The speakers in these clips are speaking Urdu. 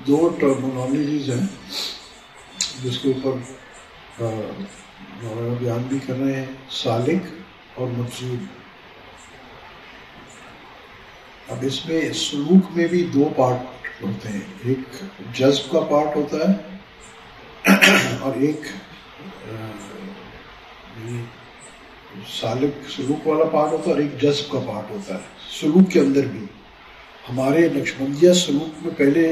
دو ٹرمینالوجیز ہیں جس کے اوپر مولانا بیان بھی کر رہے ہیں، سالک اور مجذوب۔ اب اس میں سلوک میں بھی دو پارٹ ہوتے ہیں، ایک جذب کا پارٹ ہوتا ہے اور ایک سالک سلوک والا پارٹ ہوتا ہے اور ایک جذب کا پارٹ ہوتا ہے۔ سلوک کے اندر بھی ہمارے نقشبندیہ سلوک میں پہلے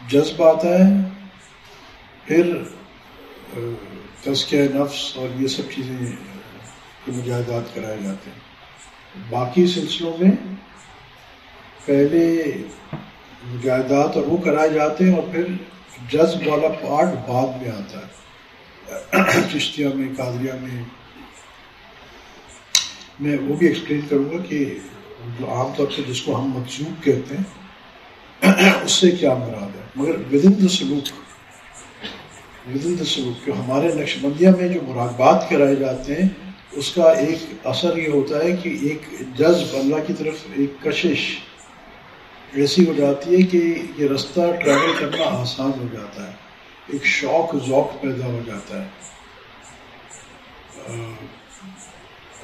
جذب آتا ہے، پھر تزکیہ نفس اور یہ سب چیزیں کے مجاہدات کرائے جاتے ہیں۔ باقی سلسلوں میں پہلے مجاہدات اور وہ کرائے جاتے ہیں اور پھر جذب والا پارٹ بعد میں آتا ہے۔ چشتیہ میں، قادریہ میں وہ بھی ایکسپلین کروں گا کہ جو عام طور سے جس کو ہم مجذوب کہتے ہیں اس سے کیا مراد ہے۔ مگر ودن دا سلوک کہ ہمارے نقشبندیہ میں جو مراقبات کرائے جاتے ہیں اس کا ایک اثر یہ ہوتا ہے کہ ایک جذب اللہ کی طرف، ایک کشش ایسی ہو جاتی ہے کہ یہ رستہ ٹریول کرنا آسان ہو جاتا ہے، ایک شوق ذوق پیدا ہو جاتا ہے۔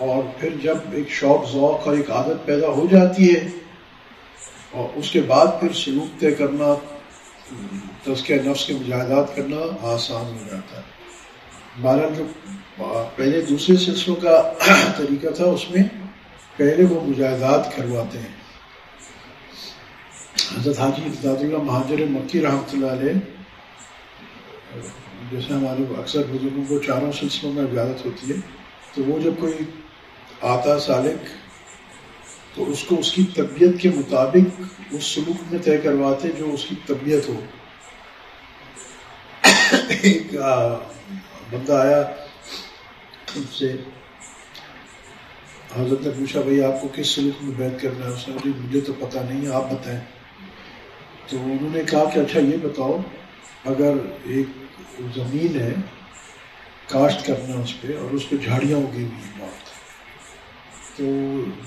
اور پھر جب ایک شوق ذوق اور ایک عادت پیدا ہو جاتی ہے اور اس کے بعد پھر سلوک طے کرنا، تزکیہ نفس کے مجاہدات کرنا آسان ہو جاتا ہے۔ بہرحال جو پہلے دوسرے سلسلوں کا طریقہ تھا اس میں پہلے وہ مجاہدات کرواتے ہیں۔ حضرت حاجی امداد اللہ مہاجر مکی رحمۃ اللہ علیہ، جیسے ہمارے اکثر بزرگوں کو چاروں سلسلوں میں عبادت ہوتی ہے، تو وہ جب کوئی آتا سالک تو اس کو اس کی طبیعت کے مطابق اس سلوک میں طے کرواتے جو اس کی طبیعت ہو۔ ایک بندہ آیا ان سے، حضرت نے پوچھا بھائی آپ کو کس سلوک میں بیعت کرنا ہے؟ اس نے کہا مجھے تو پتہ نہیں، آپ بتائیں۔ تو انہوں نے کہا کہ اچھا یہ بتاؤ، اگر ایک زمین ہے کاشت کرنا اس پہ اور اس پہ جھاڑیاں اگی ہوئی ہیں بہت، تو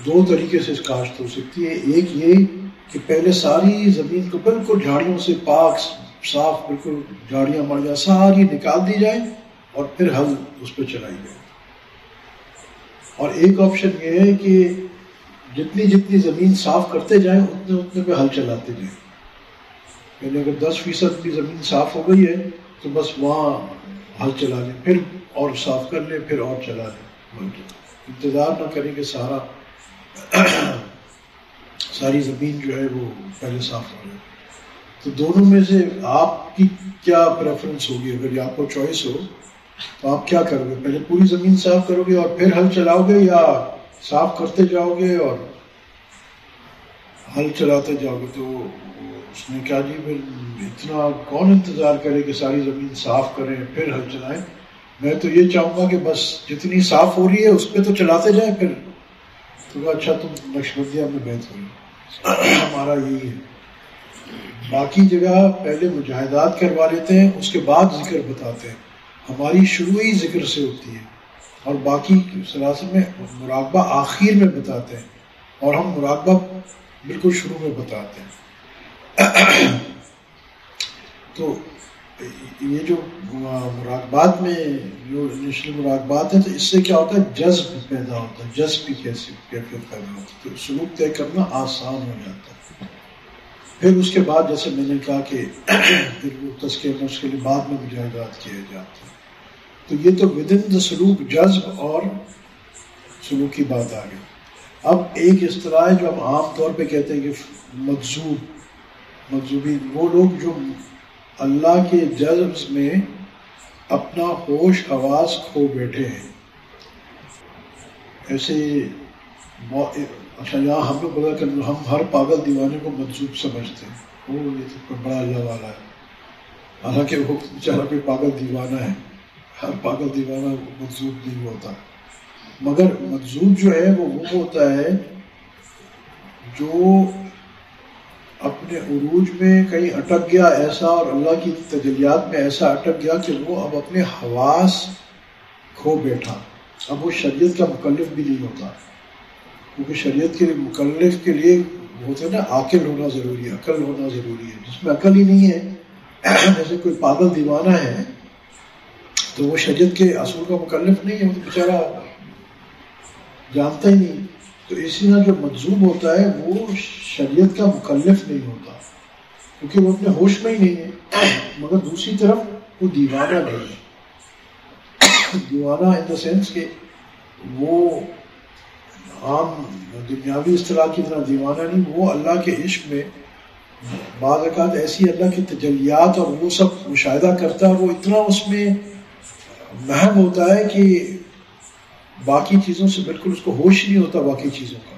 دو طریقے سے کاشت ہو سکتی ہے۔ ایک یہ کہ پہلے ساری زمین کو بالکل جھاڑیوں سے پاک صاف، بالکل جھاڑیاں ماڑیاں ساری نکال دی جائیں اور پھر ہل اس پہ چلائی جائے۔ اور ایک آپشن یہ ہے کہ جتنی زمین صاف کرتے جائیں اتنے پہ ہل چلاتے جائیں، یعنی اگر 10% کی زمین صاف ہو گئی ہے تو بس وہاں ہل چلا لیں، پھر اور صاف کر لیں، پھر اور چلا لیں، انتظار نہ کریں کہ ساری زمین جو ہے وہ پہلے صاف ہو جائے۔ تو دونوں میں سے آپ کی کیا پریفرنس ہوگی؟ اگر آپ کو چوائس ہو تو آپ کیا کرو گے؟ پہلے پوری زمین صاف کرو گے اور پھر ہل چلاؤ گے، یا صاف کرتے جاؤ گے اور ہل چلاتے جاؤ گے؟ تو اس نے کہا جی پھر اتنا کون انتظار کرے کہ ساری زمین صاف کریں پھر ہل چلائیں؟ میں تو یہ چاہوں گا کہ بس جتنی صاف ہو رہی ہے اس پہ تو چلاتے جائیں پھر۔ تو کہا اچھا تم نقشبندیہ میں بیعت کرو، ہمارا یہی ہے۔ باقی جگہ پہلے مجاہدات کروا لیتے ہیں، اس کے بعد ذکر بتاتے ہیں، ہماری شروع ہی ذکر سے ہوتی ہے، اور باقی سلاسل میں مراقبہ آخر میں بتاتے ہیں اور ہم مراقبہ بالکل شروع میں بتاتے ہیں۔ تو یہ جو مراقبات میں جو انیشل مراقبات ہیں، تو اس سے کیا ہوتا ہے؟ جذب پیدا ہوتا ہے، جذب کی کیفیت پیدا ہوتی ہے، تو سلوک طے کرنا آسان ہو جاتا ہے۔ پھر اس کے بعد جیسے میں نے کہا کہ پھر وہ تزکیہ نفس کے لیے بعد میں مجاہدات کیے جاتے ہیں۔ تو یہ تو ودن دا سلوک جذب اور سلوک کی بات آ گئی۔ اب ایک اصطلاح ہے جو ہم عام طور پہ کہتے ہیں کہ مجذوبین، وہ لوگ جو اللہ کے جذب میں اپنا ہوش حواس کھو بیٹھے ہیں۔ ایسے اچھا یہاں ہم لوگ بتا کر ہم ہر پاگل دیوانے کو مجذوب سمجھتے ہیں، وہ یہ تو بڑا اللہ والا ہے، حالانکہ وہ بیچارہ کوئی پاگل دیوانہ ہے، ہر پاگل دیوانہ مجذوب نہیں ہوتا۔ مگر مجذوب جو ہے وہ ہوتا ہے جو اپنے عروج میں کہیں اٹک گیا ایسا، اور اللہ کی تجلیات میں ایسا اٹک گیا کہ وہ اب اپنے حواس کھو بیٹھا۔ اب وہ شریعت کا مکلف بھی نہیں ہوتا، کیونکہ شریعت کے مکلف کے لیے ہوتا ہے نا عاقل ہونا ضروری ہے، عقل ہونا ضروری ہے. جس میں عقل ہی نہیں ہے، جیسے کوئی پاگل دیوانہ ہے تو وہ شریعت کے اصول کا مکلف نہیں ہے، وہ تو بیچارہ جانتا ہی نہیں. تو اسی طرح جو مجذوب ہوتا ہے وہ شریعت کا مکلف نہیں ہوتا کیونکہ وہ اپنے ہوش میں ہی نہیں ہے. مگر دوسری طرف وہ دیوانہ نہیں ہے. دیوانہ ان دا سینس کہ وہ عام دنیاوی اصطلاح کی طرح دیوانہ نہیں، وہ اللہ کے عشق میں بعض اوقات ایسی اللہ کی تجلیات اور وہ سب مشاہدہ کرتا ہے، اور وہ اتنا اس میں محو ہوتا ہے کہ باقی چیزوں سے بالکل اس کو ہوش ہی نہیں ہوتا. باقی چیزوں کا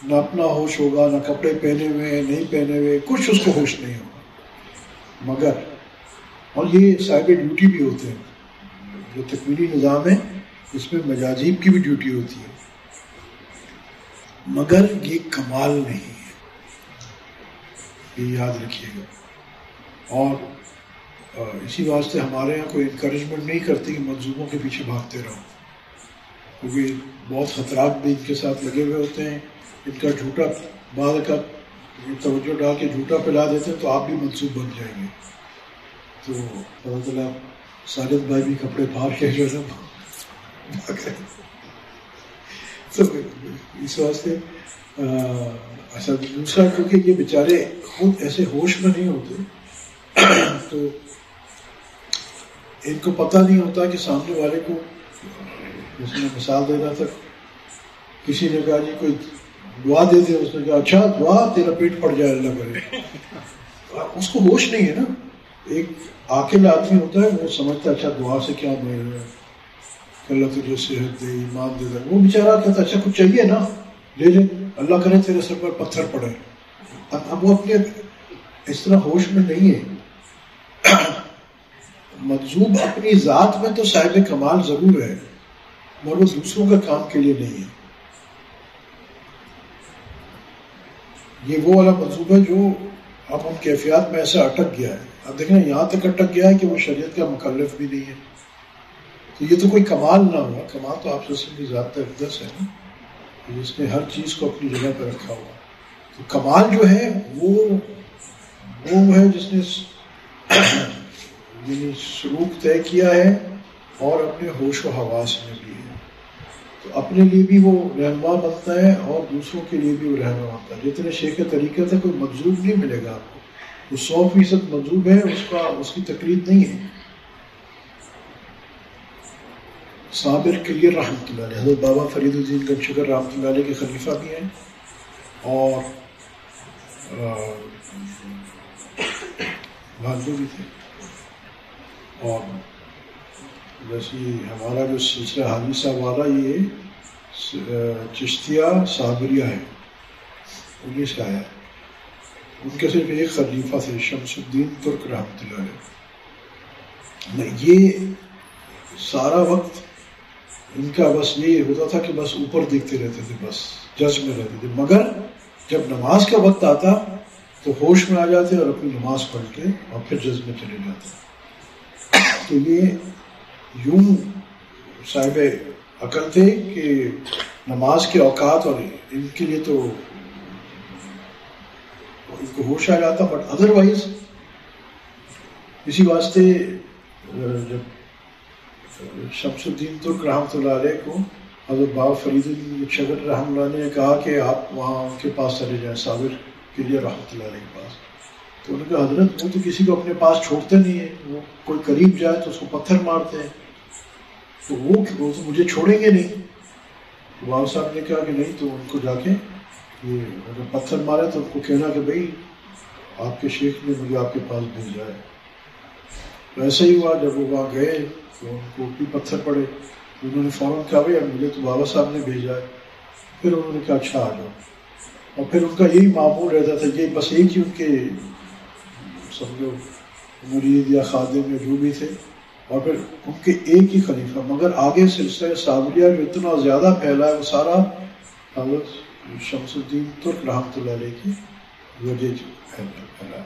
نہ اپنا ہوش ہوگا، نہ کپڑے پہنے ہوئے نہیں پہنے ہوئے، کچھ اس کو ہوش نہیں ہوگا. مگر اور یہ صاحب ڈیوٹی بھی ہوتے ہیں. جو تکوینی نظام ہے اس میں مجاذیب کی بھی ڈیوٹی ہوتی ہے، مگر یہ کمال نہیں ہے، یہ یاد رکھیے گا. اور اسی واسطے ہمارے یہاں کوئی انکریجمنٹ نہیں کرتی کہ منصوبوں کے پیچھے بھاگتے رہو، کیونکہ بہت خطرات بھی ان کے ساتھ لگے ہوئے ہوتے ہیں. ان کا جھوٹا بعض کا توجہ ڈال کے جھوٹا پلا دیتے ہیں تو آپ بھی منسوب بن جائیں گے. تو اللہ تعالیٰ ساجد بھائی بھی کپڑے پھاڑ کے جو ہے تو اس واسطے اچھا. دوسرا کیونکہ یہ بیچارے خود ایسے ہوش میں نہیں ہوتے تو ان کو پتہ نہیں ہوتا کہ سامنے والے کو، جس نے مثال دے رہا تھا، کسی نے کہا جی کوئی دعا دے دے، اس نے کہا اچھا دعا تیرا پیٹ پڑ جائے اللہ کرے. اس کو ہوش نہیں ہے نا. ایک عاقل آدمی ہوتا ہے وہ سمجھتا ہے اچھا دعا سے کیا مل رہا ہے، کہ اللہ تجھے صحت دے، ایمان دے دے. وہ بیچارہ کہتا اچھا کچھ چاہیے نا لے لے، اللہ کرے تیرے سر پر پتھر پڑے. اب وہ اپنے اس طرح ہوش میں نہیں ہے. مجذوب اپنی ذات میں تو صاحب کمال ضرور ہے، مگر وہ دوسروں کے کام کے لیے نہیں ہے. یہ وہ والا مجذوب ہے جو اب ان کیفیات میں ایسا اٹک گیا ہے. اب دیکھیں یہاں تک اٹک گیا ہے کہ وہ شریعت کا مکلف بھی نہیں ہے. تو یہ تو کوئی کمال نہ ہوا. کمال تو آپ سے کی ذات اقدس ہے نا، جس نے ہر چیز کو اپنی جگہ پہ رکھا ہوا. تو کمال جو ہے وہ ہے جس نے یعنی سلوک طے کیا ہے اور اپنے ہوش و حواس میں بھی ہے. تو اپنے لیے بھی وہ رہنما بنتا ہے اور دوسروں کے لیے بھی وہ رہنما بنتا ہے. جتنے شیخ طریقے تھا کوئی مجذوب نہیں ملے گا آپ کو. وہ 100% مجذوب ہے، اس کی تقلید نہیں ہے. صابر کلیر رحمۃ اللہ علیہ، حضرت بابا فرید الدین گنجشکر رحمۃ اللہ علیہ کے خلیفہ بھی ہیں اور بھانجو بھی تھے. اور ویسے ہمارا جو سلسلہ حاجی صاحب والا یہ چشتیہ صابریہ ہے، انہیں سے آیا. ان کے صرف ایک خلیفہ تھے شمس الدین ترک رحمۃ اللہ علیہ. یہ سارا وقت ان کا بس یہ ہوتا تھا کہ بس اوپر دیکھتے رہتے تھے، بس جذب میں رہتے تھے. مگر جب نماز کا وقت آتا تو ہوش میں آ جاتے اور اپنی نماز پڑھ کے اور پھر جذب میں چلے جاتے. تو یہ یوں صاحب عقل تھے کہ نماز کے اوقات اور ان کے لیے تو ان کو ہوش آ جاتا. بٹ ادروائز اسی واسطے جب شمس الدین ترک رحمۃ اللہ علیہ کو حضرت بابا فرید الدین شگر رحمۃ اللہ علیہ نے کہا کہ آپ وہاں ان کے پاس چلے جائیں، صابر کے لیے رحمۃ اللہ علیہ کے پاس. تو انہوں نے کہا حضرت وہ تو کسی کو اپنے پاس چھوڑتے نہیں ہیں، وہ کوئی قریب جائے تو اس کو پتھر مارتے ہیں، تو وہ تو مجھے چھوڑیں گے نہیں. تو بابا صاحب نے کہا کہ نہیں، تو ان کو جا کے یہ اگر پتھر مارے تو ان کو کہنا کہ بھائی آپ کے شیخ نے مجھے آپ کے پاس بھیجا ہے. ویسا ہی ہوا، جب وہ وہاں گئے تو ان کو بھی پتھر پڑے. انہوں نے فوراً کہا بھائی اب مجھے تو بابا صاحب نے بھیجا ہے. پھر انہوں نے کہا اچھا آ جاؤ. اور پھر ان کا یہی معمول رہتا تھا، یہ بس ایک ہی ان کے سمجھو مرید یا خادم میں جو بھی تھے، اور پھر ان کے ایک ہی خلیفہ. مگر آگے سلسلہ صابریہ جو اتنا زیادہ پھیلا ہے وہ سارا حضرت شمس الدین ترک رحمۃ اللہ علیہ کی وجہ پھیلا ہے.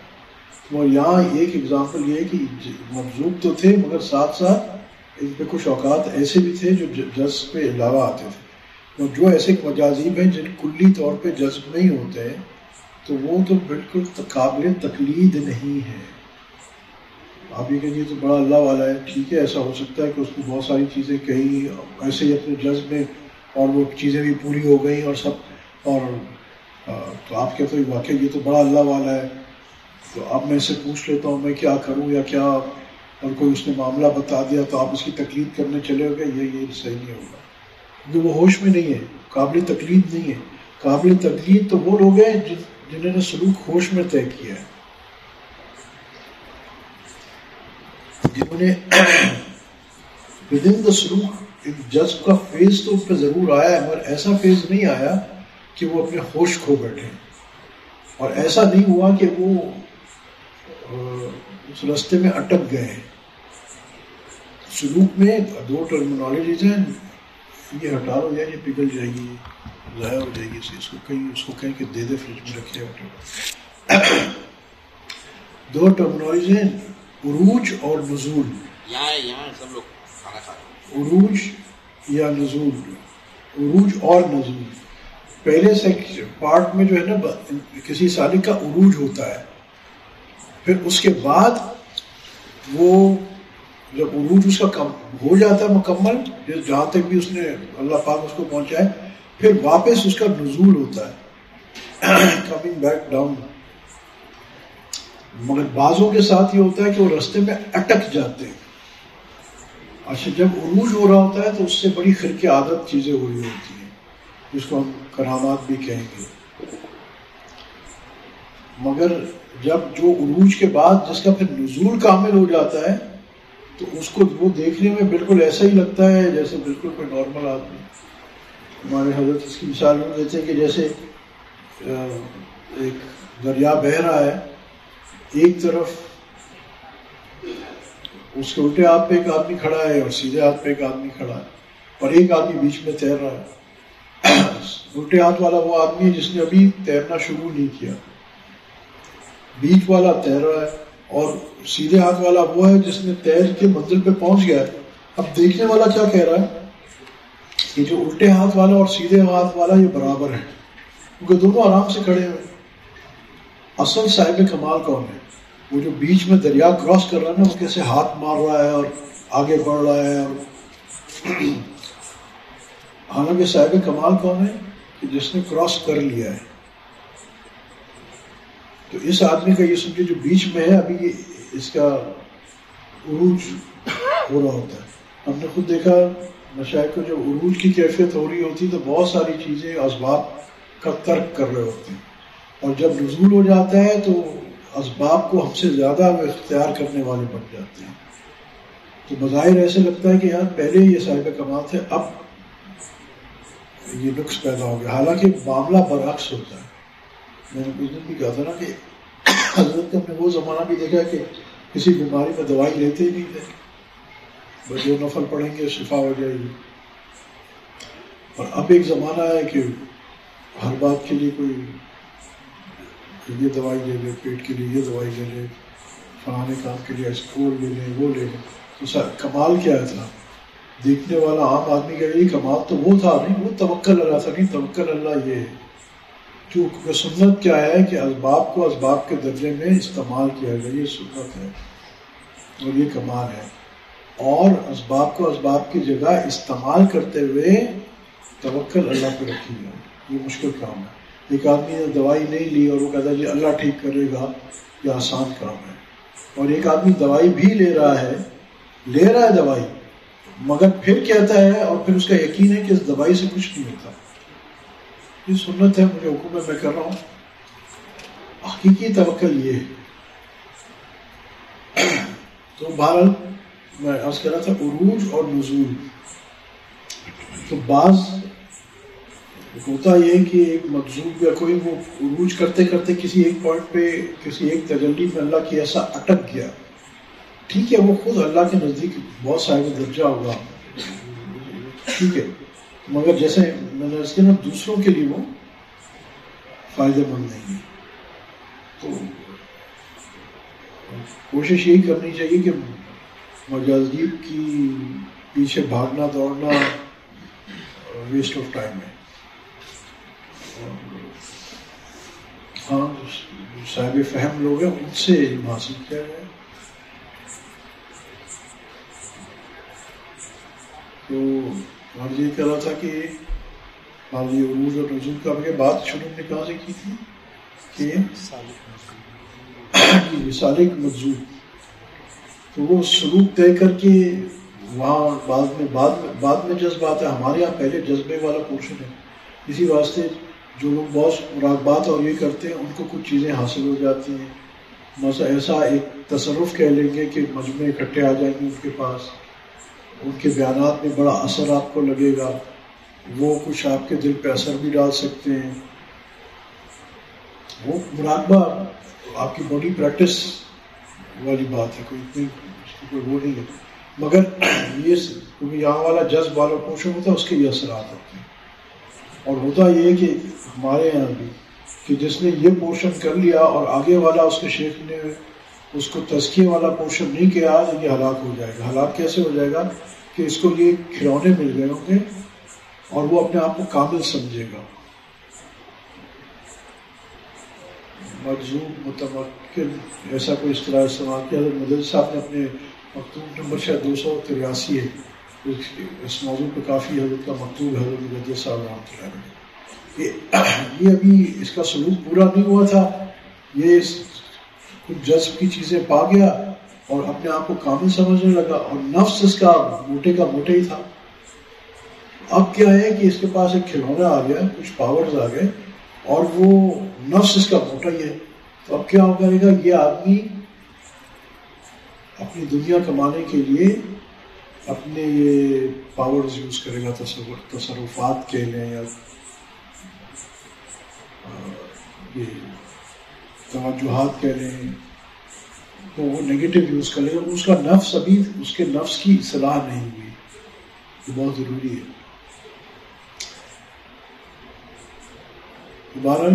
اور یہاں ایک اگزامپل یہ ہے کہ مجذوب تو تھے مگر ساتھ ساتھ ان پہ کچھ اوقات ایسے بھی تھے جو جذب پہ علاوہ آتے تھے. اور جو ایسے مجاذیب ہیں جن کلی طور پہ جذب نہیں ہوتے ہیں تو وہ تو بالکل قابل تقلید نہیں ہے. آپ یہ کہیے تو بڑا اللہ والا ہے، ٹھیک ہے، ایسا ہو سکتا ہے کہ اس کو بہت ساری چیزیں کہیں ایسے ہی اپنے جذب میں اور وہ چیزیں بھی پوری ہو گئیں اور سب، اور تو آپ کہتے ہیں واقعی یہ تو بڑا اللہ والا ہے. تو اب میں اس سے پوچھ لیتا ہوں میں کیا کروں یا کیا، اور کوئی اس نے معاملہ بتا دیا تو آپ اس کی تقلید کرنے چلے ہو گے، یہ صحیح نہیں ہوگا، کیونکہ وہ ہوش میں نہیں ہے، قابل تقلید نہیں ہے. قابل تقلید تو وہ لوگ ہیں جنہوں نے سلوک ہوش میں طے کیا ہے، جنہوں نے ودن دا سلوک ایک جذب کا فیز تو اس پہ ضرور آیا ہے، مگر ایسا فیز نہیں آیا کہ وہ اپنے ہوش کھو بیٹھے، اور ایسا نہیں ہوا کہ وہ اس راستے میں اٹک گئے ہیں. سلوک میں دو ٹرمینالوجیز ہیں، یہ ہٹا لو یا یہ پگھل جائے گی، ضائع ہو جائے گی، اس کو کہیں کہ دے دے فریج میں رکھے. دو ٹرمینالوجیز ہیں، عروج اور نزول. یہاں سب لوگ کھانا کھا رہے ہیں. عروج یا نزول، عروج اور نزول. پہلے پارٹ میں جو ہے نا کسی سالک کا عروج ہوتا ہے، پھر اس کے بعد وہ جب عروج اس کا ہو جاتا ہے مکمل، جہاں تک بھی اس نے اللہ پاک اس کو پہنچائے، پھر واپس اس کا نزول ہوتا ہے، کمنگ بیک ڈاؤن. مگر بعضوں کے ساتھ یہ ہوتا ہے کہ وہ راستے میں اٹک جاتے ہیں. اچھا، جب عروج ہو رہا ہوتا ہے تو اس سے بڑی خرق عادت چیزیں ہو رہی ہوتی ہیں، جس کو ہم کرامات بھی کہیں گے. مگر جب جو عروج کے بعد جس کا پھر نزول کامل ہو جاتا ہے تو اس کو وہ دیکھنے میں بالکل ایسا ہی لگتا ہے جیسے بالکل کوئی نارمل آدمی. ہمارے حضرت اس کی مثال میں دیتے ہیں کہ جیسے ایک دریا بہہ رہا ہے، ایک طرف اس کے الٹے ہاتھ پہ ایک آدمی کھڑا ہے اور سیدھے ہاتھ پہ ایک آدمی کھڑا ہے، اور ایک آدمی بیچ میں تیر رہا ہے. الٹے ہاتھ والا وہ آدمی ہے جس نے ابھی تیرنا شروع نہیں کیا، بیچ والا تیر رہا ہے، اور سیدھے ہاتھ والا وہ ہے جس نے تیر کے منزل پہ پہنچ گیا ہے. اب دیکھنے والا کیا کہہ رہا ہے کہ جو الٹے ہاتھ والا اور سیدھے ہاتھ والا یہ برابر ہے، کیونکہ دونوں آرام سے کھڑے ہوئے. اصل صاحب کمال کون ہے؟ وہ جو بیچ میں دریا کراس کر رہا ہے نا، وہ کیسے ہاتھ مار رہا ہے اور آگے بڑھ رہا ہے. اور حالانکہ صاحب کمال کون ہے؟ کہ جس نے کراس کر لیا ہے. تو اس آدمی کا یہ سمجھے جو بیچ میں ہے ابھی، یہ اس کا عروج ہو رہا ہوتا ہے. ہم نے خود دیکھا مشائخ کو جب عروج کی کیفیت ہو رہی ہوتی تو بہت ساری چیزیں اسباب کا ترک کر رہے ہوتے ہیں، اور جب نزول ہو جاتا ہے تو اسباب کو ہم سے زیادہ وہ اختیار کرنے والے بن جاتے ہیں. تو بظاہر ایسے لگتا ہے کہ یار پہلے یہ صاحب کمال تھے، اب یہ نقص پیدا ہو گیا، حالانکہ معاملہ برعکس ہوتا ہے. میں نے اس دن بھی کہا تھا نا کہ حضرت نے وہ زمانہ بھی دیکھا کہ کسی بیماری میں دوائی لیتے ہی نہیں تھے، بس جو نفل پڑھیں گے شفا ہو جائے گی. اور اب ایک زمانہ ہے کہ ہر بات کے لیے کوئی یہ دوائی لے لے، پیٹ کے لیے یہ دوائی لے لے، فلانے کام کے لیے اسکول لے لیں، وہ لے لیں. تو سر کمال کیا تھا؟ دیکھنے والا عام آدمی کا یہ کمال تو وہ تھا نہیں، وہ توکل اللہ تھا نہیں، توکل اللہ یہ ہے. کیونکہ سنت کیا ہے کہ اسباب کو اسباب کے درجے میں استعمال کیا جائے، یہ سنت ہے اور یہ کمال ہے. اور اسباب کو اسباب کی جگہ استعمال کرتے ہوئے توکل اللہ پہ رکھی جائے، یہ مشکل کام ہے. ایک آدمی نے دوائی نہیں لی اور وہ کہتا ہے جی اللہ ٹھیک کرے گا، یہ آسان کام ہے. اور ایک آدمی دوائی بھی لے رہا ہے دوائی، مگر پھر کہتا ہے اور پھر اس کا یقین ہے کہ اس دوائی سے کچھ نہیں ہوتا. یہ سنت ہے، مجھے حکم ہے، میں کر رہا ہوں. حقیقی توکل یہ ہے. تو بہرحال میں عرض کر رہا تھا عروج اور نزول. تو بعض ہوتا یہ کہ ایک مجذوب یا کوئی وہ عروج کرتے کرتے کسی ایک پوائنٹ پہ کسی ایک تجلی میں اللہ کی ایسا اٹک گیا، ٹھیک ہے وہ خود اللہ کے نزدیک بہت صاحب درجہ ہوگا، ٹھیک ہے، مگر جیسے میں نے اس کے نا دوسروں کے لیے وہ فائدہ مند نہیں ہے. تو کوشش یہی کرنی چاہیے کہ مجاذیب کی پیچھے بھاگنا دوڑنا ویسٹ آف ٹائم ہے. ہاں صاحب فہم لوگ ہیں ان سے علم حاصل کیا گیا. تو اور یہ کہہ رہا تھا کہ یہ عروج اور نزول کا بات شروع میں کہاں سے کی تھی کہ سالک مجذوب. تو وہ سلوک طے کر کے وہاں بعد میں جذبات ہے. ہمارے یہاں پہلے جذبے والا پورشن ہے. اسی واسطے جو لوگ بہت مراقبات اور یہ کرتے ہیں ان کو کچھ چیزیں حاصل ہو جاتی ہیں. مثلا ایسا ایک تصرف کہہ لیں گے کہ مجموعے اکٹھے آ جائیں گے ان کے پاس, ان کے بیانات میں بڑا اثر آپ کو لگے گا, وہ کچھ آپ کے دل پہ اثر بھی ڈال سکتے ہیں. وہ مراقبہ آپ کی باڈی پریکٹس والی بات ہے, کوئی اتنی کوئی وہ نہیں ہے. مگر یہ کیونکہ یہاں والا جذب والا پورشن ہوتا ہے اس کے یہ اثرات ہوتے ہیں. اور ہوتا یہ ہے کہ ہمارے یہاں بھی کہ جس نے یہ پورشن کر لیا اور آگے والا اس کے شیخ نے اس کو تزکیے والا پورشن نہیں کیا تو یہ ہلاک ہو جائے گا. ہلاک کیسے ہو جائے گا کہ اس کو یہ کھلونے مل گئے ہوں گے اور وہ اپنے آپ کو کامل سمجھے گا. مجذوب متمکن ایسا کوئی اصطلاح استعمال کیا. حضرت مدنی صاحب نے اپنے مکتوب نمبر شاید 283 ہے, اس موضوع پہ کافی حضرت کا مکتوب ہے حضرت مدنی صاحب رحمۃ اللہ علیہ. یہ ابھی اس کا سلوک پورا نہیں ہوا تھا, یہ کچھ جذب کی چیزیں پا گیا اور اپنے آپ کو کامل سمجھنے لگا اور نفس اس کا موٹے ہی تھا. اب کیا ہے کہ اس کے پاس ایک کھلونا آ گیا, کچھ پاورز آ گئے اور وہ نفس اس کا موٹا ہی ہے. تو اب کیا کرے گا یہ آدمی اپنی دنیا کمانے کے لیے اپنے یہ پاورز یوز کرے گا, تصرفات کے لیں یا یہ توجہات کہہ لیں, تو وہ نگیٹو یوز کر لے گا. اس کا نفس ابھی اس کے نفس کی اصلاح نہیں ہوئی, یہ بہت ضروری ہے. دوبارہ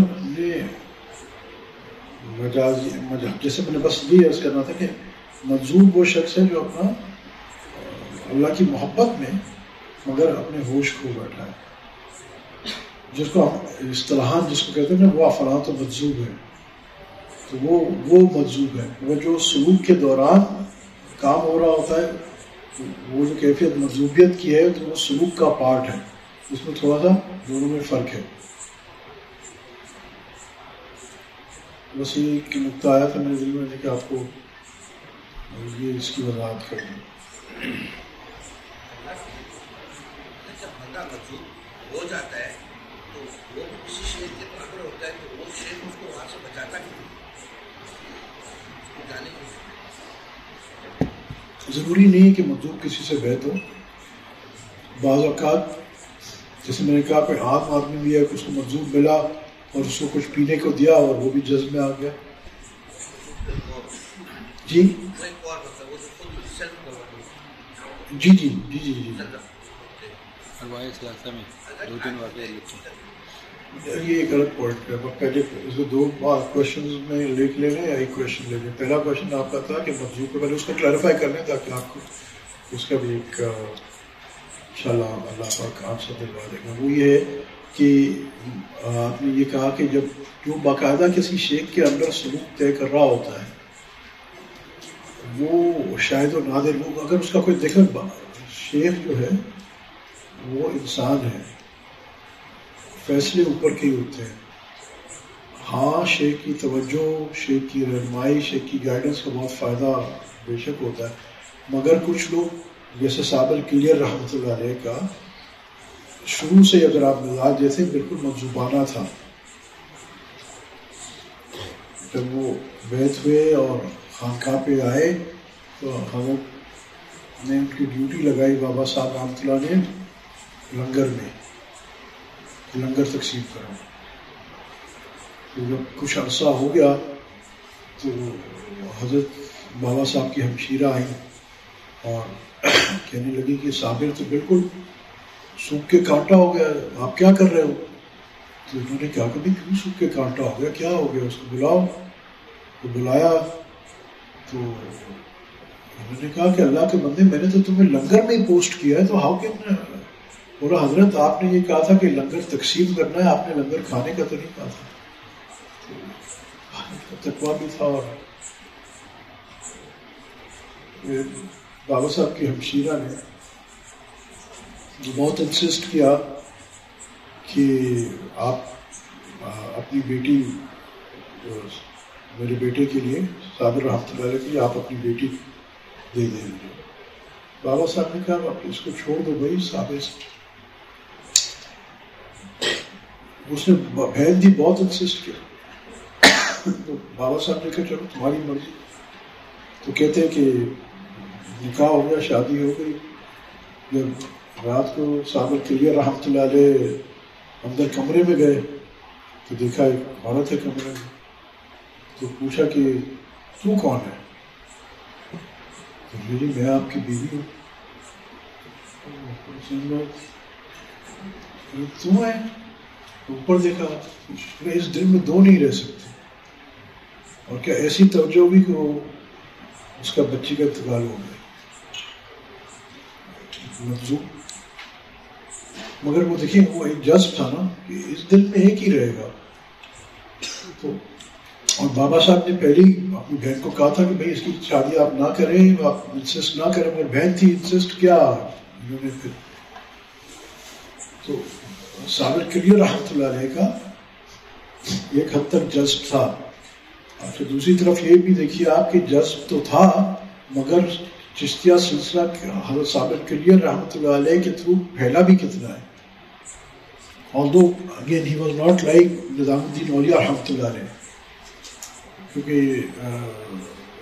جیسے میں نے بس یہ عرض کرنا تھا کہ مجذوب وہ شخص ہے جو اپنا اللہ کی محبت میں مگر اپنے ہوش کھو بیٹھا ہے, جس کو اصطلاحاً جس کو کہتے ہیں نا وہ افراط و مجذوب ہے. تو وہ مجذوب ہے. وہ جو سلوک کے دوران کام ہو رہا ہوتا ہے وہ جو کیفیت مجذوبیت کی ہے تو وہ سلوک کا پارٹ ہے. اس میں تھوڑا سا دونوں میں فرق ہے. بس یہ ایک نقطہ آیا تھا میرے دل میں کہ آپ کو یہ اس کی وضاحت کر دوں. جب بندہ مجذوب ہو جاتا ہے تو وہ کسی شیخ کے طرف ہوتا ہے تو وہ شیخ اس کو وہاں سے بچاتا کیوں, جانے کی ضروری نہیں ہے کہ مجذوب کسی سے بیعت ہو. بعض اوقات جیسے میں نے کہا کہ عام آدمی بھی ہے کہ اس کو مجذوب ملا اور اس کو کچھ پینے کو دیا اور وہ بھی جذب میں آ گیا. جی جی جی جی جی جی یہ ایک الگ پوائنٹ ہے. پہلے اس کو دو کوشچنز میں لکھ لے لیں یا ایک کوشچن لے لیں. پہلا کوشچن آپ کا تھا کہ مجذوب کو پہلے اس کو کلیریفائی کر لیں تاکہ آپ کو اس کا بھی ایک انشاءاللہ اللہ پاک آنسر دلوا دے گا. وہ یہ ہے کہ آپ نے یہ کہا کہ جب جو باقاعدہ کسی شیخ کے اندر سلوک طے کر رہا ہوتا ہے وہ شاید و نادر, وہ اگر اس کا کوئی دیکھیں شیخ جو ہے وہ انسان ہے, فیصلے اوپر کے ہی ہوتے ہیں. ہاں شیخ کی توجہ, شیخ کی رہنمائی, شیخ کی گائیڈنس کا بہت فائدہ بے شک ہوتا ہے. مگر کچھ لوگ جیسے صابر کلیئر رحمۃ اللہ علیہ کا شروع سے اگر آپ مزاج جیسے بالکل مجذوبانہ تھا. جب وہ بیعت ہوئے اور خانقاہ پہ آئے تو حضرت نے ان کی ڈیوٹی لگائی بابا صاحب رحمۃ اللہ نے لنگر میں لنگر تقسیم کرا. تو جب کچھ عرصہ ہو گیا تو حضرت بابا صاحب کی ہمشیرہ آئیں اور کہنے لگی کہ صابر تو بالکل سوکھ کے کانٹا ہو گیا, آپ کیا کر رہے ہو؟ تو انہوں نے کہا کہ کیوں سوکھ کے کانٹا ہو گیا, کیا ہو گیا, اس کو بلاؤ. تو بلایا تو انہوں نے کہا کہ اللہ کے بندے میں نے تو تمہیں لنگر میں ہی پوسٹ کیا ہے, تو ہاؤ کین. بولا حضرت آپ نے یہ کہا تھا کہ لنگر تقسیم کرنا ہے, آپ نے لنگر کھانے کا تو نہیں کہا تھا. تقویٰ بھی تھا. اور بابا صاحب کی ہمشیرہ نے بہت انسسٹ کیا کہ آپ اپنی بیٹی میرے بیٹے کے لیے صابر رحمۃ اللہ علیہ کے لیے آپ اپنی بیٹی دے دیں مجھے. بابا صاحب نے کہا آپ اس کو چھوڑ دو بھائی صابر. اس نے بہن دی بہت انسسٹ کیا. تو بابا صاحب نے کہا چلو تمہاری مرضی. تو کہتے ہیں کہ نکاح ہو گیا, شادی ہو گئی. جب رات کو صابر کلیئر رحمۃ اللہ علیہ اندر کمرے میں گئے تو دیکھا ایک عورت ہے کمرے میں. تو پوچھا کہ تو کون ہے؟ تو جی میں آپ کی بیوی ہوں. تو ہے اوپر دیکھا, اس دل میں دو نہیں رہ سکتے. اور کیا ایسی توجہ ہوئی کہ وہ اس کا بچی کا انتقال ہو گیا مفزوع. مگر وہ دیکھیں وہ ایک جذب تھا نا کہ اس دل میں ایک ہی رہے گا. تو اور بابا صاحب نے پہلے اپنی بہن کو کہا تھا کہ بھائی اس کی شادی آپ نہ کریں, آپ انسسٹ نہ کریں. مگر بہن تھی, انسسٹ کیا انہوں نے پھر. تو صابر کلیئر رحمۃ اللہ علیہ کا ایک حد تک جذب تھا. اور پھر دوسری طرف یہ بھی دیکھیے آپ کے جذب تو تھا مگر چشتیہ سلسلہ حضرت صابر کلیئر رحمۃ اللہ علیہ کے تھرو پھیلا بھی کتنا ہے. although again he was not like نظام الدین اولیاء رحمۃ اللہ علیہ, کیونکہ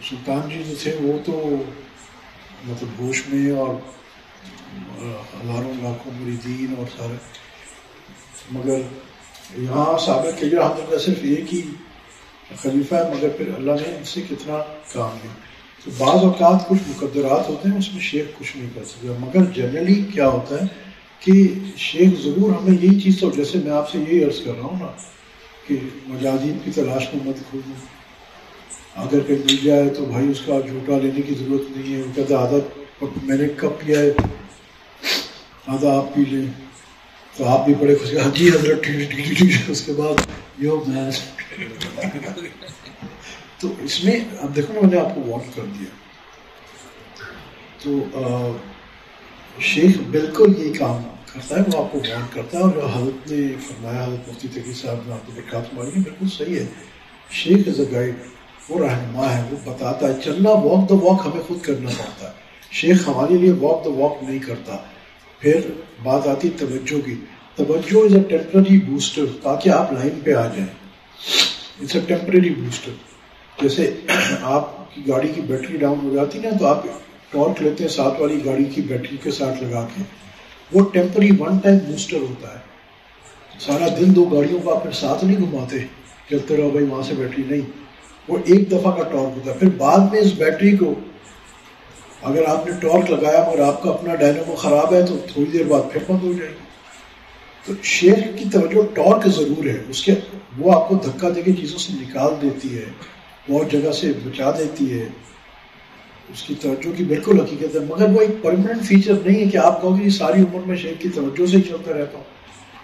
سلطان جی جو تھے وہ تو مطلب ہوش میں اور ہزاروں لاکھوں مریدین اور سارے. مگر یہاں صابر کلیئر رحمۃ اللہ صرف ایک ہی خلیفہ ہے مگر پھر اللہ نے ان سے کتنا کام لیا. تو بعض اوقات کچھ مقدرات ہوتے ہیں اس میں شیخ کچھ نہیں کر سکتا. مگر جنرلی کیا ہوتا ہے کہ شیخ ضرور ہمیں یہی چیز تو, جیسے میں آپ سے یہی عرض کر رہا ہوں نا کہ مجازین کی تلاش میں مت کھوجو. اگر کہیں مل جائے تو بھائی اس کا جھوٹا لینے کی ضرورت نہیں ہے. وہ کہتا ہے آدھا میں نے کب پیا ہے آدھا آپ پی لیں. تو آپ بھی بڑے خوش ہاں جی حضرت اس کے بعد یو میں. تو اس میں اب دیکھو نا میں نے آپ کو وارن کر دیا. تو شیخ بالکل یہی کام کرتا ہے, وہ آپ کو وارن کرتا ہے. اور جو حضرت نے فرمایا حضرت مفتی تقی صاحب نے آپ کو برکات ماری ہے بالکل صحیح ہے. شیخ از اے گائیڈ, وہ رہنما ہے, وہ بتاتا ہے. چلنا واک دا واک ہمیں خود کرنا پڑتا ہے. شیخ ہمارے لیے واک دا واک نہیں کرتا. پھر بات آتی توجہ کی. توجہ از اے ٹیمپرری بوسٹر تاکہ آپ لائن پہ آ جائیں. It's a temporary booster. جیسے آپ کی گاڑی کی بیٹری ڈاؤن ہو جاتی نا تو آپ ٹارک لیتے ہیں ساتھ والی گاڑی کی بیٹری کے ساتھ لگا کے. وہ ٹیمپرری ون ٹائم بوسٹر ہوتا ہے. سارا دن دو گاڑیوں کو آپ پھر ساتھ نہیں گھماتے چلتے رہو بھائی وہاں سے بیٹری نہیں. وہ ایک دفعہ کا ٹارک ہوتا ہے. پھر بعد میں اس بیٹری کو اگر آپ نے ٹارک لگایا اور آپ کا اپنا ڈائنامو خراب ہے تو تھوڑی دیر بعد پھر بند ہو جائے گی. تو شیخ کی توجہ ٹارک ضرور ہے اس کے, وہ آپ کو دھکا دے کے چیزوں سے نکال دیتی ہے, بہت جگہ سے بچا دیتی ہے. اس کی توجہ کی بالکل حقیقت ہے. مگر وہ ایک پرماننٹ فیچر نہیں ہے کہ آپ کہو کہ ساری عمر میں شیخ کی توجہ سے ہی چلتا رہتا ہوں.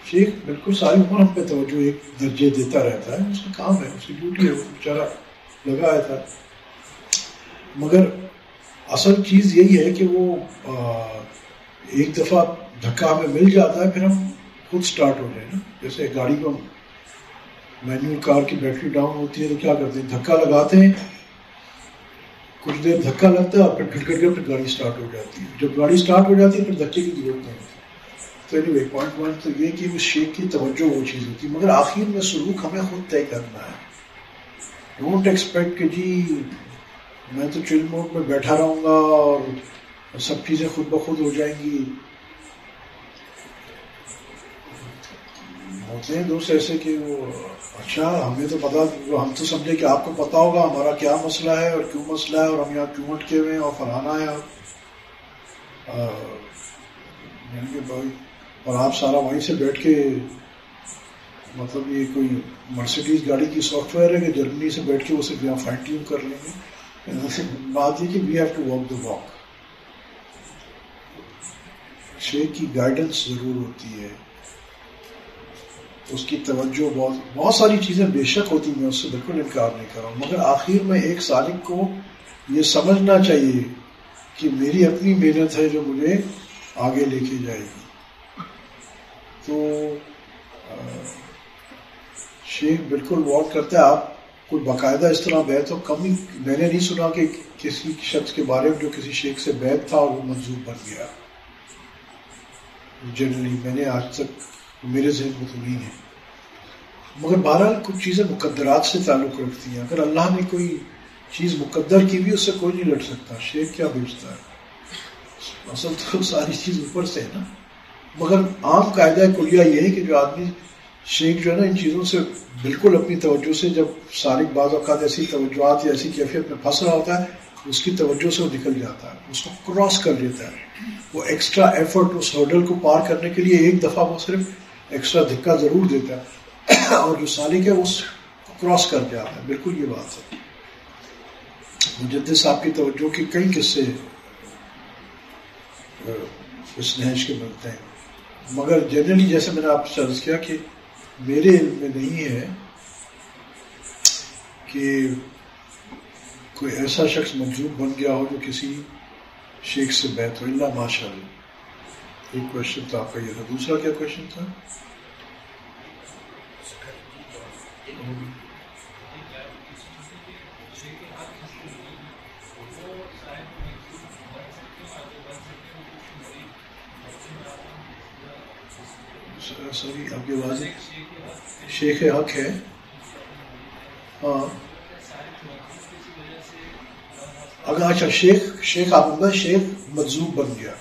شیخ بالکل ساری عمر ہم پہ توجہ ایک درجے دیتا رہتا ہے. اس کا کام ہے, اس کی ڈیوٹی ہے, وہ بیچارہ لگا رہتا ہے. مگر اصل چیز یہی ہے کہ وہ ایک دفعہ دھکا ہمیں مل جاتا ہے پھر ہم خود سٹارٹ ہو جائیں نا. جیسے گاڑی کو مینول کار کی بیٹری ڈاؤن ہوتی ہے تو کیا کرتے ہیں, دھکا لگاتے ہیں, کچھ دیر دھکا لگتا ہے اور پھر گھٹ گھٹ پھر گاڑی سٹارٹ ہو جاتی ہے. جب گاڑی سٹارٹ ہو جاتی ہے پھر دھکے کی ضرورت نہیں ہوتی. تو اینی وے پوائنٹ تو یہ کہ اس شیخ کی توجہ وہ چیز ہوتی ہے. مگر آخر میں سلوک ہمیں خود طے کرنا ہے. ڈونٹ ایکسپیکٹ کہ جی میں تو چل موڈ میں بیٹھا رہوں گا اور سب چیزیں خود بخود ہو جائیں گی. ہوتے ہیں دوست ایسے کہ وہ اچھا ہمیں تو پتا, ہم تو سمجھے کہ آپ کو پتا ہوگا ہمارا کیا مسئلہ ہے اور کیوں مسئلہ ہے اور ہم یہاں کیوں اٹکے ہوئے ہیں اور فلانا ہے اور آپ سارا وہیں سے بیٹھ کے مطلب یہ کوئی مرسیڈیز گاڑی کی سافٹ ویئر ہے کہ جرمنی سے بیٹھ کے اسے یہاں فائن ٹیون کر لیں گے. بات یہ کہ we have to walk the walk. شیخ کی گائیڈنس ضرور ہوتی ہے. اس کی توجہ بہت ساری چیزیں بے شک ہوتی ہیں، اس سے بالکل انکار نہیں کر رہا ہوں، مگر آخر میں ایک سالک کو یہ سمجھنا چاہیے کہ میری اپنی محنت ہے جو مجھے آگے لے کے جائے گی. تو شیخ بالکل وارن کرتا ہے آپ کوئی باقاعدہ اس طرح بیعت ہو، کم ہی میں نے نہیں سنا کہ کسی شخص کے بارے میں جو کسی شیخ سے بیعت تھا اور وہ منظور بن گیا. جنرلی میں نے آج تک میرے ذہن میں تو نہیں ہے، مگر بہرحال کچھ چیزیں مقدرات سے تعلق رکھتی ہیں. اگر اللہ نے کوئی چیز مقدر کی بھی اس سے کوئی نہیں لڑ سکتا. شیخ کیا بیچتا ہے، اصل تو ساری چیز اوپر سے ہے نا. مگر عام قاعدہ کلیہ یہ ہے کہ جو آدمی شیخ جو ہے نا ان چیزوں سے بالکل اپنی توجہ سے، جب سالک بعض اوقات ایسی توجہات یا ایسی کیفیت میں پھنس رہا ہوتا ہے اس کی توجہ سے وہ نکل جاتا ہے، اس کو کراس کر لیتا ہے. وہ ایکسٹرا ایفرٹ اس ہرڈل کو پار کرنے کے لیے ایک دفعہ وہ صرف ایکسٹرا دھکا ضرور دیتا ہے، اور جو سالک ہے اس کو کراس کر جاتا ہے. بالکل یہ بات ہے. مجدد صاحب کی توجہ کے کئی قصے اس نہج کے ملتے ہیں، مگر جنرلی جیسے میں نے آپ سے عرض کیا کہ میرے علم میں نہیں ہے کہ کوئی ایسا شخص منظور بن گیا ہو جو کسی شیخ سے بیعت ہو، اللہ ماشاء اللہ. ایک کوشچن تو آپ کا یہ تھا. دوسرا کیا کوشچن تھا؟ سوری آپ کی آواز شیخ حق ہے. ہاں اگر اچھا شیخ آپ کا شیخ مجذوب بن گیا،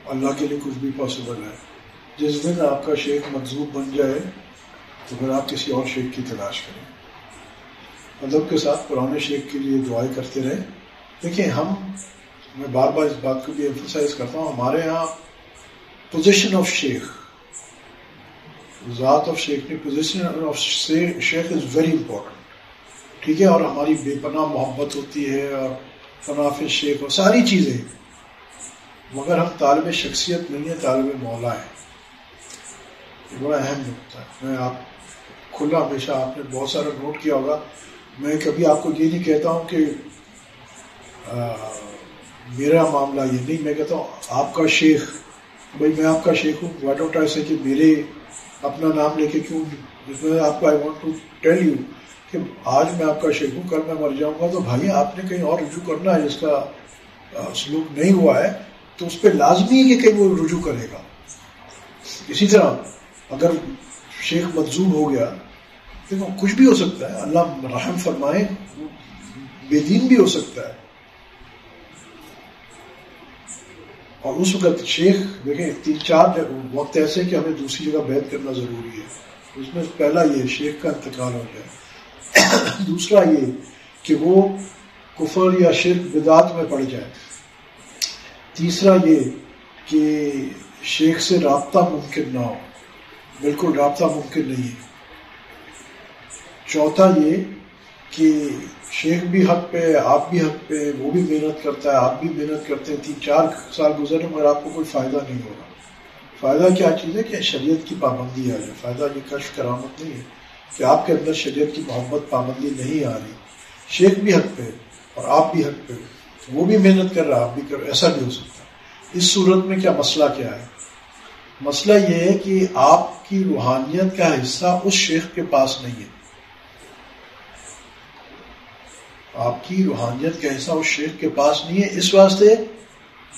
اللہ کے لیے کچھ بھی پاسبل ہے. جس دن آپ کا شیخ مجذوب بن جائے تو پھر آپ کسی اور شیخ کی تلاش کریں. ادب کے ساتھ پرانے شیخ کے لیے دعائیں کرتے رہیں. دیکھیں میں بار بار اس بات کو بھی ایمفسائز کرتا ہوں، ہمارے ہاں پوزیشن آف شیخ، ذات آف شیخ نہیں، position of Sheikh is very important. ٹھیک ہے، اور ہماری بے پناہ محبت ہوتی ہے اور پناہ شیخ اور ساری چیزیں، مگر ہم طالب شخصیت نہیں ہے، طالب مولا ہے. یہ بڑا اہم نقطہ ہے. میں آپ کھلا ہمیشہ آپ نے بہت سارا نوٹ کیا ہوگا، میں کبھی آپ کو یہ نہیں کہتا ہوں کہ میرا معاملہ یہ نہیں، میں کہتا ہوں آپ کا شیخ، بھائی میں آپ کا شیخ ہوں. وائی ڈونٹ آئی سے کہ میرے اپنا نام لے کے کیوں، جس میں آپ کو I want to tell you کہ آج میں آپ کا شیخ ہوں، کل میں مر جاؤں گا تو بھائی آپ نے کہیں اور رجوع کرنا ہے. جس کا سلوک نہیں ہوا ہے تو اس پہ لازمی ہے کہ کہیں وہ رجوع کرے گا. اسی طرح اگر شیخ مجذوب ہو گیا، دیکھو کچھ بھی ہو سکتا ہے، اللہ رحم فرمائے، بے دین بھی ہو سکتا ہے. اور اس وقت شیخ دیکھیں 3-4 وقت ایسے کہ ہمیں دوسری جگہ بیعت کرنا ضروری ہے. اس میں پہلا یہ شیخ کا انتقال ہو جائے، دوسرا یہ کہ وہ کفر یا شرک بدعت میں پڑ جائے، تیسرا یہ کہ شیخ سے رابطہ ممکن نہ ہو، بالکل رابطہ ممکن نہیں ہے، چوتھا یہ کہ شیخ بھی حق پہ، آپ بھی حق پہ، وہ بھی محنت کرتا ہے، آپ بھی محنت کرتے ہیں، 3-4 سال گزرے مگر آپ کو کوئی فائدہ نہیں ہوگا. فائدہ کیا چیز ہے کہ شریعت کی پابندی آ جائے. فائدہ یہ کشف کرامت نہیں ہے کہ آپ کے اندر شریعت کی محبت پابندی نہیں آ رہی. شیخ بھی حق پہ اور آپ بھی حق پہ، وہ بھی محنت کر رہا، آپ بھی کر رہا، ایسا بھی ہو سکتا ہے. اس صورت میں کیا مسئلہ کیا ہے؟ مسئلہ یہ ہے کہ آپ کی روحانیت کا حصہ اس شیخ کے پاس نہیں ہے. آپ کی روحانیت کا حصہ اس شیخ کے پاس نہیں ہے، اس واسطے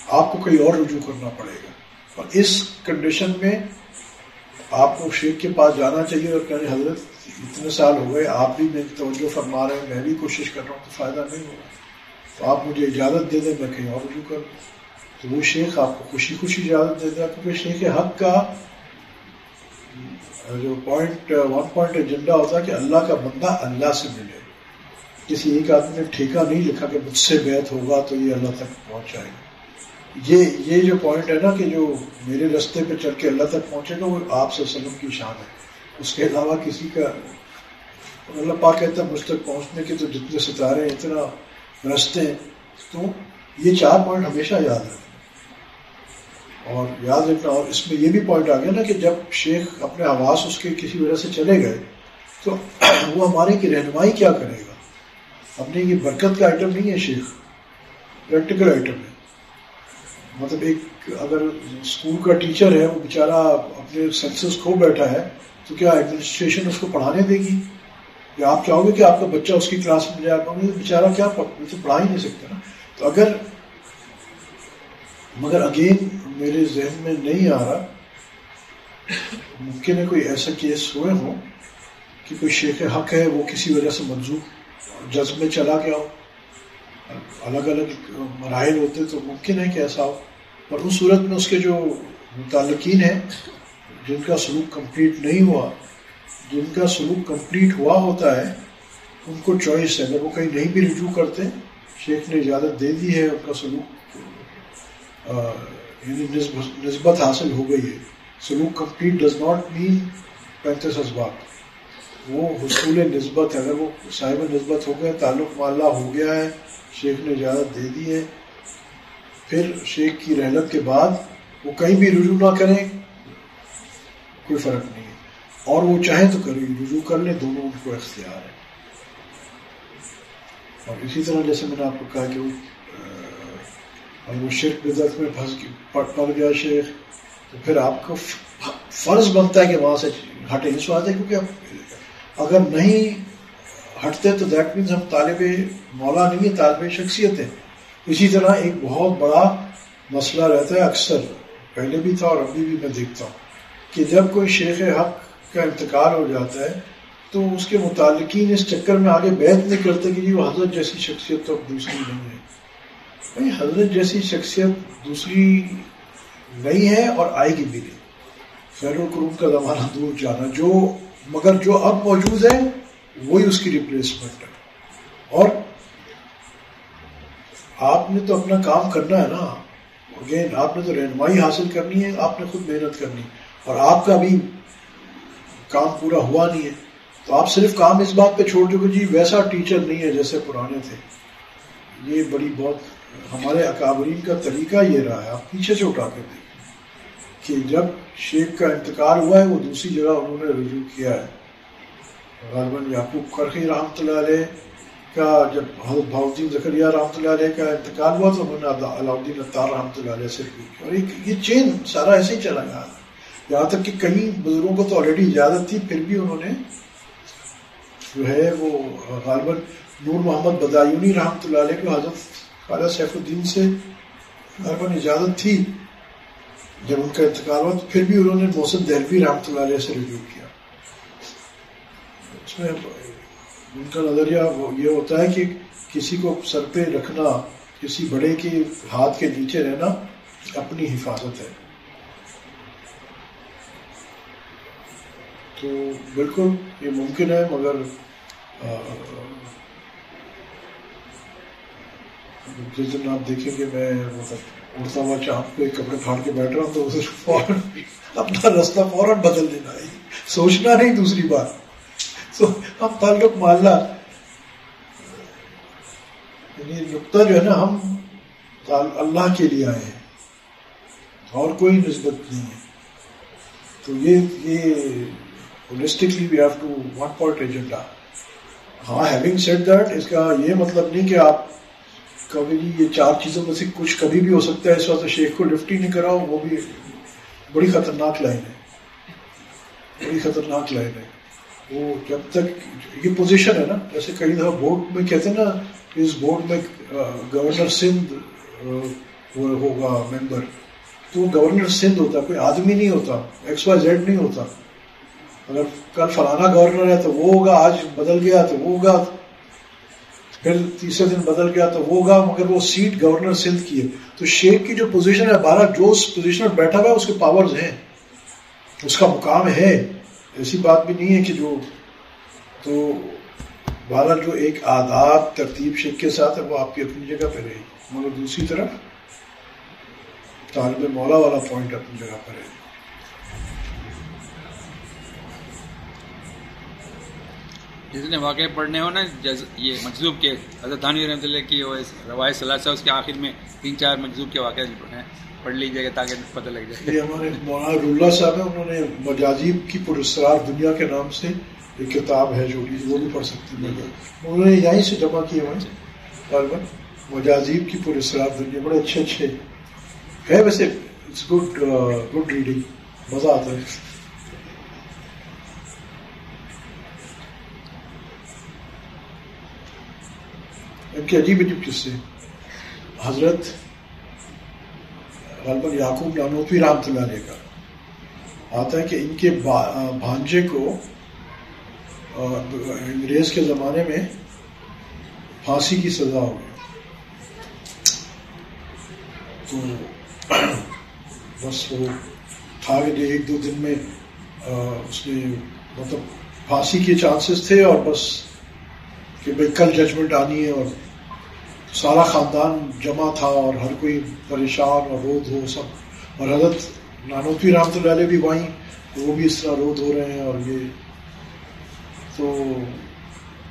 آپ کو کہیں اور رجوع کرنا پڑے گا. اور اس کنڈیشن میں آپ کو شیخ کے پاس جانا چاہیے اور کہنے حضرت اتنے سال ہو گئے، آپ بھی میری توجہ فرما رہے ہیں، میں بھی کوشش کر رہا ہوں، تو فائدہ نہیں ہوگا، تو آپ مجھے اجازت دے دیں میں کہیں اور رجوع کروں. تو وہ شیخ آپ کو خوشی خوشی اجازت دے دے، کیونکہ شیخ حق کا جو ون پوائنٹ ایجنڈا ہوتا ہے کہ اللہ کا بندہ اللہ سے ملے. کسی ایک آدمی نے ٹھیکہ نہیں لکھا کہ مجھ سے بیعت ہوگا تو یہ اللہ تک پہنچ جائے گا. یہ جو پوائنٹ ہے نا کہ جو میرے رستے پہ چل کے اللہ تک پہنچے گا، وہ آپ صلی اللہ علیہ وسلم کی شان ہے. اس کے علاوہ کسی کا، اللہ پاک کہتا ہے مجھ تک پہنچنے کے تو جتنے ستارے ہیں، اتنا رستے ہیں. تو یہ 4 پوائنٹ ہمیشہ یاد رکھیں. اور یاد رکھنا، اور اس میں یہ بھی پوائنٹ آ گیا نا کہ جب شیخ اپنے حواس اس کے کسی وجہ سے چلے گئے تو وہ ہمارے کی رہنمائی کیا کرے گا؟ اپنے یہ برکت کا آئٹم نہیں ہے شیخ، پریکٹیکل آئٹم ہے. مطلب ایک اگر اسکول کا ٹیچر ہے وہ بیچارہ اپنے سکسیس کھو بیٹھا ہے تو کیا ایڈمنسٹریشن اس کو پڑھانے دے گی؟ یا آپ چاہو گے کہ آپ کا بچہ اس کی کلاس میں جائے؟ بیچارہ کیا تو پڑھا ہی نہیں سکتا نا. تو اگر مگر اگین میرے ذہن میں نہیں آ رہا، ممکن ہے کوئی ایسا کیس ہوئے ہوں کہ کوئی شیخ حق ہے وہ کسی وجہ سے منظور جذب میں چلا گیا ہو. الگ الگ مراحل ہوتے تو ممکن ہے کہ ایسا ہو، پر اس صورت میں اس کے جو متعلقین ہیں جن کا سلوک کمپلیٹ نہیں ہوا، جن کا سلوک کمپلیٹ ہوا ہوتا ہے، ان کو چوائس ہے. اگر وہ کہیں نہیں بھی رجوع کرتے، شیخ نے اجازت دے دی ہے، ان کا سلوک یعنی نسبت حاصل ہو گئی ہے. سلوک کمپلیٹ ڈز ناٹ مین 35 اسباب، وہ حصول نسبت ہے. اگر وہ صاحب نسبت ہو گئے، تعلق معلّہ ہو گیا ہے، شیخ نے اجازت دے دی ہے، پھر شیخ کی رحلت کے بعد وہ کہیں بھی رجوع نہ کریں کوئی فرق نہیں ہے، اور وہ چاہیں تو کریں، رجوع کر لیں، دونوں ان کو اختیار ہے. اور اسی طرح جیسے میں نے آپ کو کہا کہ وہ شرک بدعت میں پڑ گیا شیخ، تو پھر آپ کو فرض بنتا ہے کہ وہاں سے ہٹیں. اس بات ہے کیونکہ اگر نہیں ہٹتے تو دیٹ مینز ہم طالب مولا نہیں ہے، طالب شخصیت ہے. اسی طرح ایک بہت بڑا مسئلہ رہتا ہے، اکثر پہلے بھی تھا اور ابھی بھی میں دیکھتا ہوں کہ جب کوئی شیخ حق کا انتقال ہو جاتا ہے تو اس کے متعلقین اس چکر میں آگے بیعت نہیں کرتے کہ جی وہ حضرت جیسی شخصیت تو اب دوسری نہیں ہے. بھائی حضرت جیسی شخصیت دوسری نہیں ہے اور آئے گی بھی نہیں. خیر القرون کا زمانہ دور جانا، مگر جو اب موجود ہے وہی اس کی ریپلیسمنٹ ہے. اور آپ نے تو اپنا کام کرنا ہے نا، اگین آپ نے تو رہنمائی حاصل کرنی ہے، آپ نے خود محنت کرنی، اور آپ کا بھی کام پورا ہوا نہیں ہے تو آپ صرف کام اس بات پہ چھوڑ دو کہ جی ویسا ٹیچر نہیں ہے جیسے پرانے تھے. یہ بڑی بہت ہمارے اکابرین کا طریقہ یہ رہا ہے. آپ پیچھے سے اٹھا کے دیکھیں کہ جب شیخ کا انتقال ہوا ہے وہ دوسری جگہ انہوں نے رجوع کیا ہے. غالباً یعقوب کرخی رحمۃ اللہ علیہ کا جب حضرت بہاؤالدین زکریا رحمۃ اللہ علیہ کا انتقال ہوا تو انہوں نے علاؤالدین عطار رحمۃ اللہ علیہ سے رجوع کیا، اور یہ چین سارا ایسے ہی چلا گیا. یہاں تک کہ کئی بزرگوں کو تو آلریڈی اجازت تھی، پھر بھی انہوں نے جو ہے وہ غالباً نور محمد بدایونی رحمۃ اللہ علیہ کو حضرت خواجہ سیف الدین سے غالباً اجازت تھی جب ان کا انتقال ہوا، تو پھر بھی انہوں نے محسن دہلوی رحمۃ اللہ علیہ سے رجوع کیا. اس میں ان کا نظریہ یہ ہوتا ہے کہ کسی کو سر پہ رکھنا، کسی بڑے کے ہاتھ کے نیچے رہنا اپنی حفاظت ہے. تو بالکل یہ ممکن ہے، مگر جس دن آپ دیکھیں گے میں اڑتا ہوا چاند پہ کپڑے پھاڑ کے بیٹھ رہا ہوں تو اسے فوراً اپنا رستہ فوراً بدل دینا ہے، سوچنا نہیں دوسری بات. تو ہم تعلق محلہ یعنی نقطہ جو ہے نا، ہم اللہ کے لیے آئے ہیں اور کوئی نسبت نہیں ہے. تو یہ holistically we have to one point agenda. ہاں having said that اس کا یہ مطلب نہیں کہ آپ کبھی یہ چار چیزوں میں سے کچھ کبھی بھی ہو سکتا ہے. اس وقت شیخ کو لفٹ ہی نہیں کراؤ، وہ بھی بڑی خطرناک لائن ہے، بڑی خطرناک لائن ہے. وہ جب تک یہ پوزیشن ہے نا، جیسے کئی دفعہ بورڈ میں کہتے ہیں نا، اس بورڈ میں گورنر سندھ ہوگا ممبر، تو گورنر سندھ ہوتا، کوئی آدمی نہیں ہوتا، ایکس وائی زیڈ نہیں ہوتا. اگر کل فلانا گورنر ہے تو وہ ہوگا، آج بدل گیا تو وہ ہوگا، پھر تیسرے دن بدل گیا تو وہ ہوگا، مگر وہ سیٹ گورنر سندھ کی ہے. تو شیخ کی جو پوزیشن ہے، 12 جو اس پوزیشن میں بیٹھا ہوا ہے اس کے پاورز ہیں، اس کا مقام ہے. ایسی بات بھی نہیں ہے کہ جو تو 12 جو ایک آداب ترتیب شیخ کے ساتھ ہے وہ آپ کی اپنی جگہ پہ رہے گی، مگر دوسری طرف طالب مولا والا پوائنٹ اپنی جگہ پر ہے. جتنے واقعے پڑھنے ہو نا یہ مجذوب کے حضرت تھانوی رحمۃ اللہ کی وہ روایت ثلاثہ اس کے آخر میں 3-4 مجذوب کے واقعے پڑھ لیجیے گا تاکہ پتہ لگ جائے. یہ ہمارے مولانا رولہ صاحب ہیں، انہوں نے مجاذیب کی پراسرار دنیا کے نام سے ایک کتاب ہے جو وہ بھی پڑھ سکتے ہیں. انہوں نے یہیں سے جمع کیے ہوئے ہیں غالباً مجاذیب کی پراسرار دنیا، بڑے اچھے ہے. ویسے اٹس گڈ ریڈنگ، مزہ آتا ہے. ان کے عجیب قصے. حضرت غالباً یعقوب نانوتوی رحمۃ اللہ علیہ کا آتا ہے کہ ان کے بھانجے کو انگریز کے زمانے میں پھانسی کی سزا ہو گئی. تو بس وہ تھا کہ 1-2 دن میں اس نے مطلب پھانسی کے چانسز تھے، اور بس کہ بھائی کل ججمنٹ آنی ہے، اور سارا خاندان جمع تھا اور ہر کوئی پریشان اور رو دھو سب. اور حضرت نانوتوی رحمۃ اللہ علیہ بھی وہیں، وہ بھی اس طرح رو دھو رہے ہیں. اور یہ تو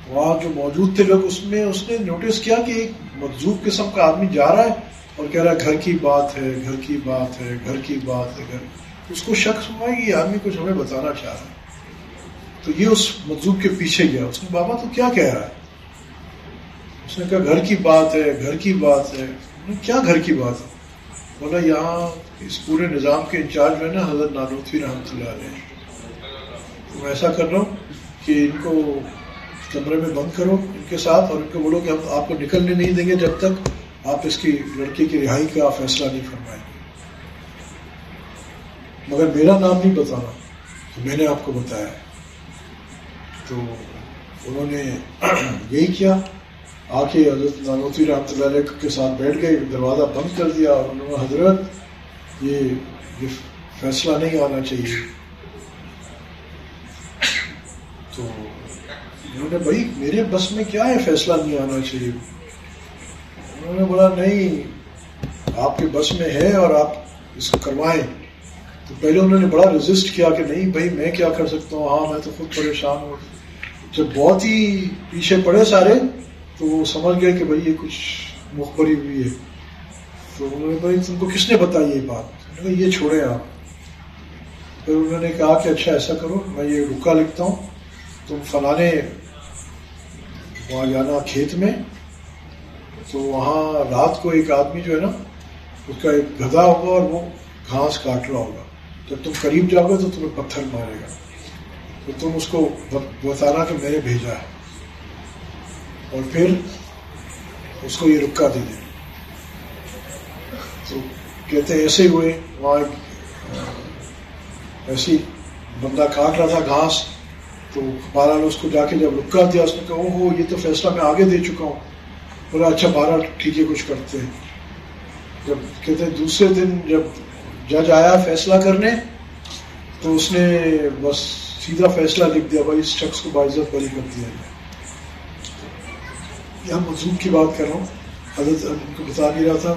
وہاں جو موجود تھے لوگ، اس نے نوٹس کیا کہ ایک مجذوب قسم کا آدمی جا رہا ہے اور کہہ رہا ہے گھر کی بات ہے، گھر کی بات ہے، گھر کی بات ہے. اس کو شک ہوا کہ یہ آدمی کچھ ہمیں بتانا چاہ رہا ہے. تو یہ اس مجذوب کے پیچھے گیا. اس نے بابا تو کیا کہہ رہا ہے؟ اس نے کہا گھر کی بات ہے، گھر کی بات ہے. کیا گھر کی بات ہے؟ بولا یہاں اس پورے نظام کے انچارج میں نا حضرت نانوتوی رحمۃ اللہ علیہ. تو میں ایسا کر رہا ہوں کہ ان کو کمرے میں بند کرو ان کے ساتھ، اور ان کو بولو کہ ہم آپ کو نکلنے نہیں دیں گے جب تک آپ اس کی لڑکی کی رہائی کا فیصلہ نہیں فرمائیں گے. مگر میرا نام نہیں بتانا. تو میں نے آپ کو بتایا. تو انہوں نے یہی کیا، آ کے حضرت نانوتوی رحمۃ اللہ علیہ کے ساتھ بیٹھ گئے، دروازہ بند کر دیا، اور انہوں نے حضرت یہ فیصلہ نہیں آنا چاہیے. تو انہوں نے بھائی میرے بس میں کیا ہے فیصلہ نہیں آنا چاہیے؟ انہوں نے بولا نہیں آپ کے بس میں ہے اور آپ اس کو کروائیں. تو پہلے انہوں نے بڑا ریزسٹ کیا کہ نہیں بھائی میں کیا کر سکتا ہوں، ہاں میں تو خود پریشان ہوں. جب بہت ہی پیچھے پڑے سارے تو وہ سمجھ گئے کہ بھائی یہ کچھ مخبری ہوئی ہے. تو انہوں نے بھائی تم کو کس نے بتائی یہ بات؟ انہوں نے یہ چھوڑے آپ. پھر انہوں نے کہا کہ اچھا ایسا کرو، میں یہ رکا لکھتا ہوں، تم فلانے وہاں جانا کھیت میں، تو وہاں رات کو ایک آدمی جو ہے نا اس کا ایک گدھا ہوگا اور وہ گھاس کاٹ رہا ہوگا. جب تم قریب جاؤ گے تو تمہیں پتھر مارے گا. تو تم اس کو بتانا کہ میں نے بھیجا ہے، اور پھر اس کو یہ رکا دے دیں. تو کہتے ہیں ایسے ہوئے، وہاں ایسی بندہ کاٹ رہا تھا گھاس. تو بہرحال اس کو جا کے جب رکا دیا، اس نے کہا او ہو یہ تو فیصلہ میں آگے دے چکا ہوں. بولا اچھا بہرحال ٹھیک ہے کچھ کرتے ہیں. جب کہتے ہیں دوسرے دن جب جج آیا فیصلہ کرنے، تو اس نے بس سیدھا فیصلہ لکھ دیا بھائی اس شخص کو باعزت بری کر دیا جائے. یہاں مجذوب کی بات کر رہا ہوں. حضرت ان کو بتا نہیں رہا تھا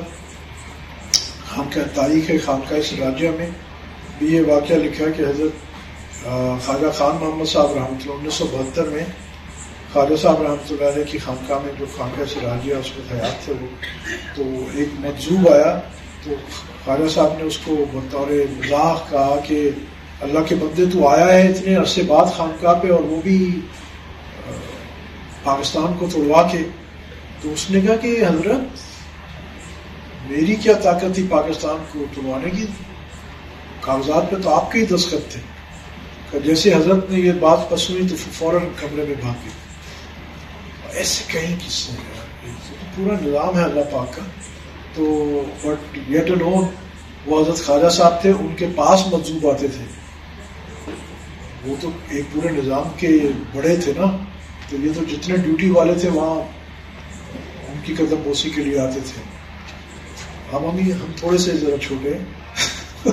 خانقاہ تاریخ ہے خانقاہ سراجیہ میں بھی یہ واقعہ لکھا ہے کہ حضرت خواجہ خان محمد صاحب رحمۃ اللہ 1972 میں خواجہ صاحب رحمۃ اللہ علیہ کی خانقاہ میں جو خانقاہ سراجیہ اس میں حیات تھے وہ، تو ایک مجذوب آیا. تو خواجہ صاحب نے اس کو بطور مزاح کہا کہ اللہ کے بندے تو آیا ہے اتنے عرصے بعد خانقاہ پہ، اور وہ بھی پاکستان کو توڑوا کے. تو اس نے کہا کہ حضرت میری کیا طاقت تھی پاکستان کو توڑوانے کی، کاغذات پہ تو آپ کے ہی دستخط تھے. جیسے حضرت نے یہ بات پس ہوئی تو فوراً کمرے میں بھاگ گئے. ایسے کہیں قصے ہیں، پورا نظام ہے اللہ پاک کا. تو بٹ یٹ الون وہ حضرت خواجہ صاحب تھے، ان کے پاس مجذوب آتے تھے. وہ تو ایک پورے نظام کے بڑے تھے نا. تو یہ تو جتنے ڈیوٹی والے تھے وہاں ان کی قدم بوسی کے لیے آتے تھے. ہم تھوڑے سے ذرا چھوٹے ہیں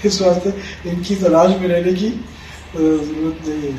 اس واسطے ان کی تلاش میں رہنے کی ضرورت نہیں ہے.